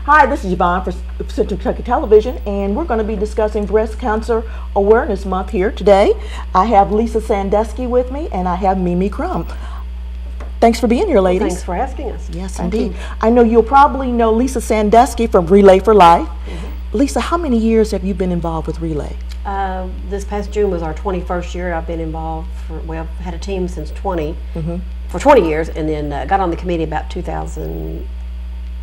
Hi, this is Yvonne for Central Kentucky Television, and we're going to be discussing Breast Cancer Awareness Month here today. I have Lisa Sandusky with me, and I have Mimi Crumb. Thanks for being here, ladies. Well, thanks for asking us. Yes, Thank indeed. you. I know you'll probably know Lisa Sandusky from Relay for Life. Lisa, how many years have you been involved with Relay? This past June was our 21st year. I've been involved I've had a team since for 20 years, and then got on the committee about 2000.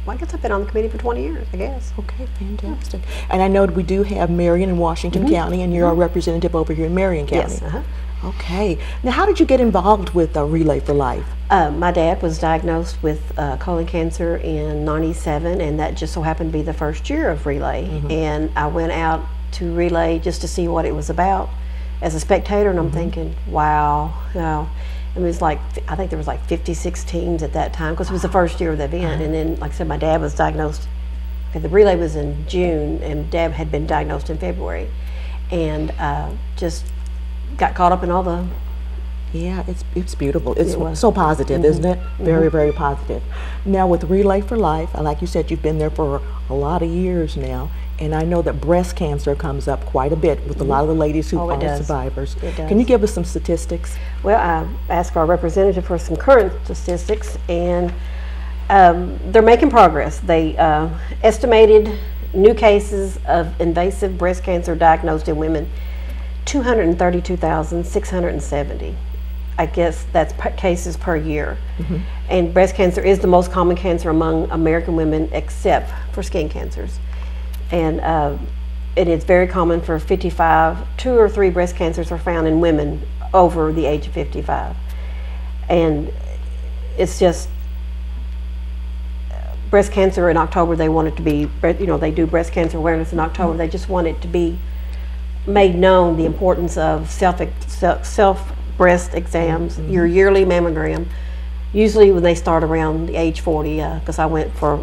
Well, I guess I've been on the committee for 20 years, I guess. Okay, fantastic. And I know we do have Marion in Washington County, and you're a representative over here in Marion County. Yes. Okay. Now, how did you get involved with Relay for Life? My dad was diagnosed with colon cancer in '97, and that just so happened to be the first year of Relay. And I went out to Relay just to see what it was about as a spectator, and I'm thinking, wow, it was like, I think there was like 56 teams at that time, because it was the first year of the event. And then, like I said, my dad was diagnosed, the Relay was in June, and Dad had been diagnosed in February. And just got caught up in all the... Yeah, it's beautiful. It's so positive, isn't it? Very, very positive. Now with Relay for Life, like you said, you've been there for a lot of years now, and I know that breast cancer comes up quite a bit with a lot of the ladies who are survivors. It does. Can you give us some statistics? Well, I asked our representative for some current statistics, and they're making progress. They estimated new cases of invasive breast cancer diagnosed in women, 232,670. I guess that's cases per year. And breast cancer is the most common cancer among American women except for skin cancers. And it is very common for 55. 2 or 3 breast cancers are found in women over the age of 55. And it's just, breast cancer in October, they want it to be, they do breast cancer awareness in October. They just want it to be made known, the importance of self breast exams, your yearly mammogram, usually when they start around the age 40, because I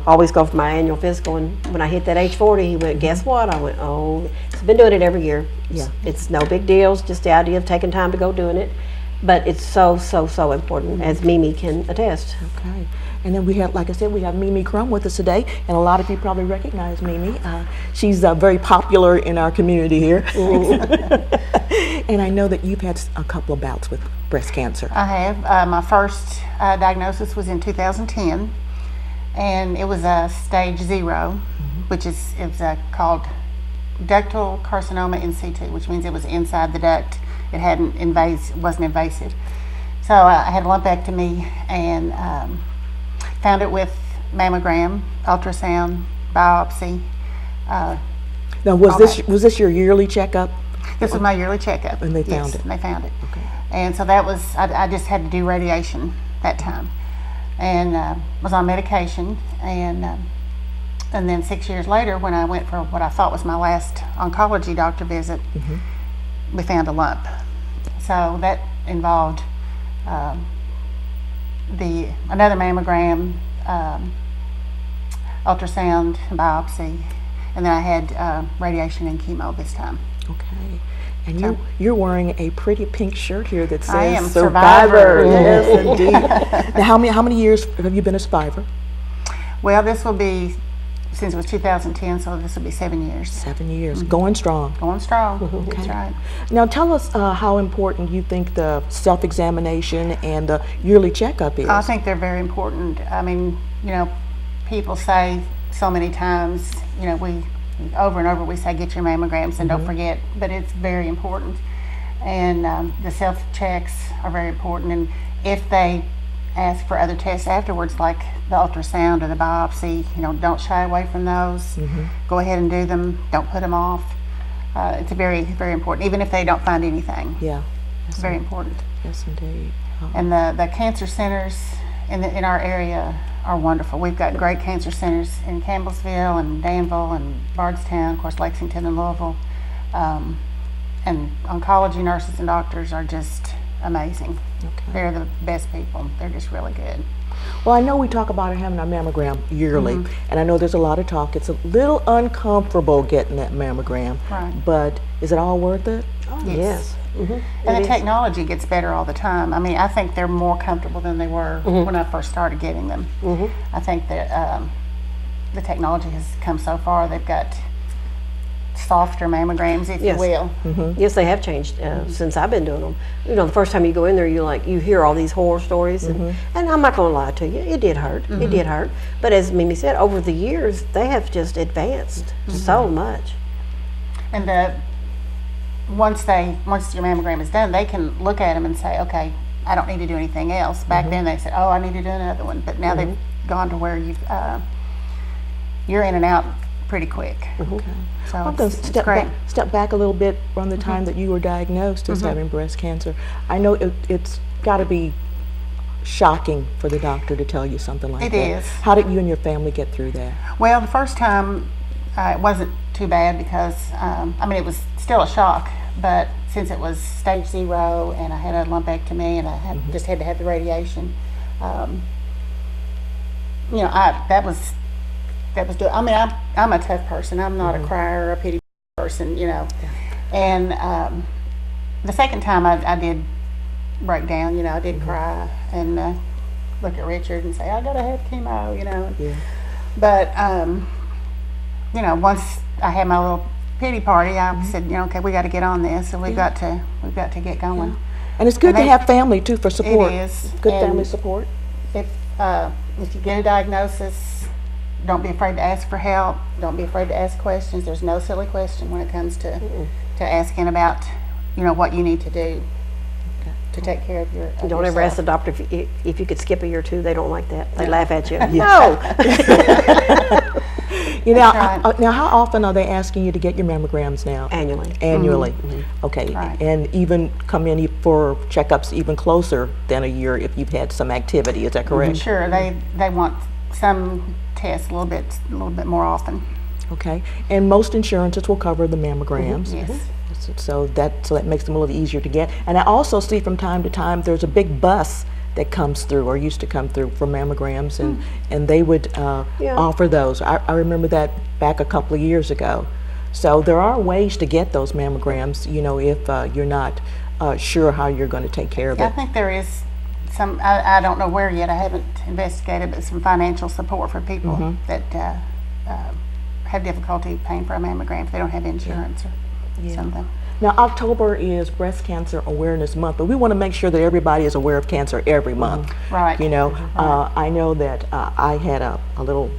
always go for my annual physical, and when I hit that age 40, he went, guess what? I went, oh, I've been doing it every year. Yeah. It's no big deal, it's just the idea of taking time to go doing it, but it's so important, as Mimi can attest. Okay. And then we have, like I said, we have Mimi Crumb with us today, and a lot of you probably recognize Mimi. She's very popular in our community here. And I know that you've had a couple of bouts with breast cancer. I have. My first diagnosis was in 2010, and it was a stage 0, which is called ductal carcinoma in situ, which means it was inside the duct. It wasn't invasive. So I had a lumpectomy and found it with mammogram, ultrasound, biopsy. Now, was this your yearly checkup? This was my yearly checkup. And they found it? And they found it. Okay. And so that was, I just had to do radiation that time, and was on medication, and then 6 years later, when I went for what I thought was my last oncology doctor visit, we found a lump. So that involved another mammogram, ultrasound, biopsy, and then I had radiation and chemo this time. Okay. And you're wearing a pretty pink shirt here that says I am Survivor. Survivor. Yes, indeed. Now, how many years have you been a survivor? Well, this will be, since it was 2010, so this will be 7 years. 7 years. Going strong. Going strong. Okay. That's right. Now, tell us how important you think the self-examination and the yearly checkup is. I think they're very important. I mean, people say so many times, we over and over we say get your mammograms and don't forget, but it's very important. And the self-checks are very important. And if they ask for other tests afterwards, like the ultrasound or the biopsy, don't shy away from those. Go ahead and do them. Don't put them off. It's very, very important, even if they don't find anything. Yeah. It's very important. Yes, indeed. And the cancer centers in our area are wonderful. We've got great cancer centers in Campbellsville and Danville and Bardstown, of course Lexington and Louisville. And oncology nurses and doctors are just amazing. Okay. They're the best people. They're just really good. Well, I know we talk about having our mammogram yearly, and I know there's a lot of talk. It's a little uncomfortable getting that mammogram, but is it all worth it? Oh, yes. And the technology gets better all the time. I mean, I think they're more comfortable than they were when I first started getting them. I think that the technology has come so far. They've got softer mammograms, if Yes. you will. Yes, they have changed since I've been doing them. You know, the first time you go in there, you hear all these horror stories, and I'm not going to lie to you, it did hurt. It did hurt. But as Mimi said, over the years, they have just advanced so much. And once your mammogram is done, they can look at them and say, okay, I don't need to do anything else. Back then they said, oh, I need to do another one. But now they've gone to where you're in and out pretty quick. So I'm going it's to great. step back a little bit from the time that you were diagnosed as having breast cancer. I know it's got to be shocking for the doctor to tell you something like that. It is. How did you and your family get through that? Well, the first time it wasn't too bad because, it was still a shock, but since it was stage 0 and I had a lumpectomy and I just had to have the radiation, that was good. I'm a tough person. I'm not a crier or a pity person, And the second time I did break down, I did cry and look at Richard and say, I gotta have chemo, Yeah. But, once I had my little pity party, I said, okay, we got to get on this, and we've got to get going. And it's good to have family too for support. It is. Good And family support. If you get a diagnosis, don't be afraid to ask for help. Don't be afraid to ask questions. There's no silly question when it comes to asking about, what you need to do to take care of your. Don't ever ask the doctor if you could skip a year or two. They don't like that. They laugh at you. No. Now, how often are they asking you to get your mammograms now? Annually. Annually. Okay. Right. And even come in for checkups even closer than a year if you've had some activity. Is that correct? Sure. They want some tests a little bit more often. Okay. And most insurances will cover the mammograms. Yes. So that makes them a little easier to get. And I also see from time to time there's a big bus that comes through or used to come through for mammograms, and they would offer those. I remember that back a couple of years ago. So there are ways to get those mammograms, if you're not sure how you're going to take care of it. I think there is some, I don't know where yet, I haven't investigated, but some financial support for people that have difficulty paying for a mammogram if they don't have insurance or something. Now, October is Breast Cancer Awareness Month, but we want to make sure that everybody is aware of cancer every month. Right. I know that I had a little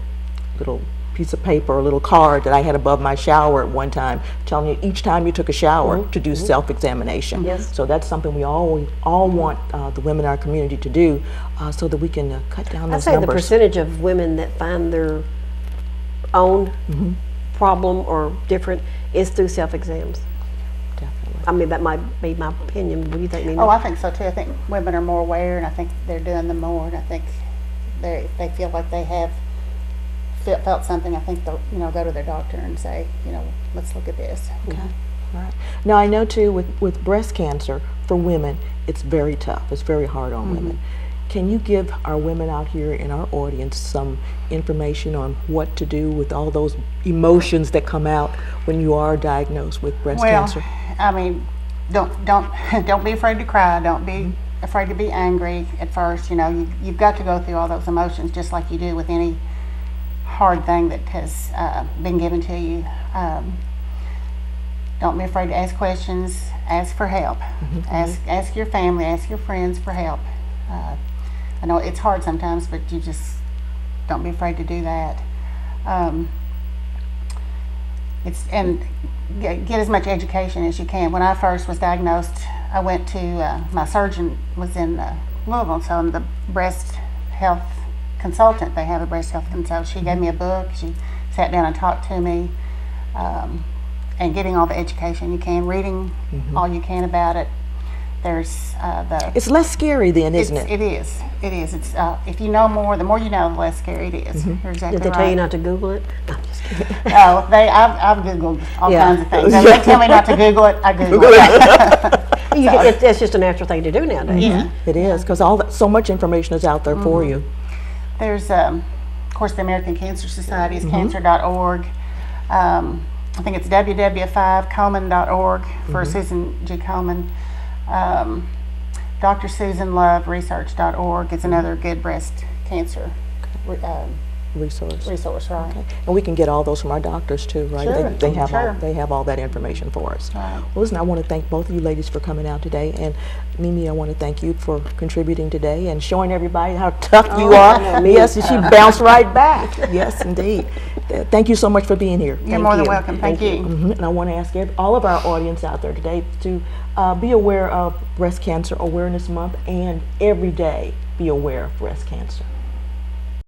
piece of paper, a little card that I had above my shower at one time, telling you each time you took a shower to do self-examination. Yes. So that's something we all want the women in our community to do, so that we can cut down those I'd say numbers. the percentage of women that find their own problem or different is through self-exams. Definitely. I mean, that might be my opinion. What do you think, Nina? Oh, I think so too. I think women are more aware, and I think they're doing them more, and I think they feel like they have felt something. I think they'll go to their doctor and say, let's look at this. Okay. Right. Now I know too with breast cancer for women, it's very tough. It's very hard on women. Can you give our women out here in our audience some information on what to do with all those emotions that come out when you are diagnosed with breast cancer? I mean, don't be afraid to cry. Don't be afraid to be angry at first. You've got to go through all those emotions just like you do with any hard thing that has been given to you. Don't be afraid to ask questions. Ask for help. Ask your family. Ask your friends for help. I know it's hard sometimes, but you just don't be afraid to do that. Get as much education as you can. When I first was diagnosed, I went to my surgeon was in Louisville, so I'm the breast health consultant. They have a breast health consultant. She gave me a book. She sat down and talked to me, and getting all the education you can, reading all you can about it. There's It's less scary then, isn't it? It is. It is. It's if you know more, the more you know, the less scary it is. You're exactly Did they right. tell you not to Google it? No, I'm just kidding. No, I've Googled all Yeah. kinds of things. If they tell me not to Google it, I Google it. It's just a natural thing to do nowadays. Yeah. It is, because so much information is out there for you. There's, of course, the American Cancer Society is cancer.org. I think it's www.5komen.org for Susan G. Komen. Dr. Susan Love Research.org is another good breast cancer resource. Right. Okay. And we can get all those from our doctors too, right? Sure, They have sure. they have all that information for us. Right. Well, listen, I want to thank both of you ladies for coming out today, and Mimi, I want to thank you for contributing today and showing everybody how tough you are. Yes, and she bounced right back. Yes, indeed. Thank you so much for being here. You're more than welcome. Thank you. And I want to ask all of our audience out there today to be aware of Breast Cancer Awareness Month, and every day be aware of breast cancer.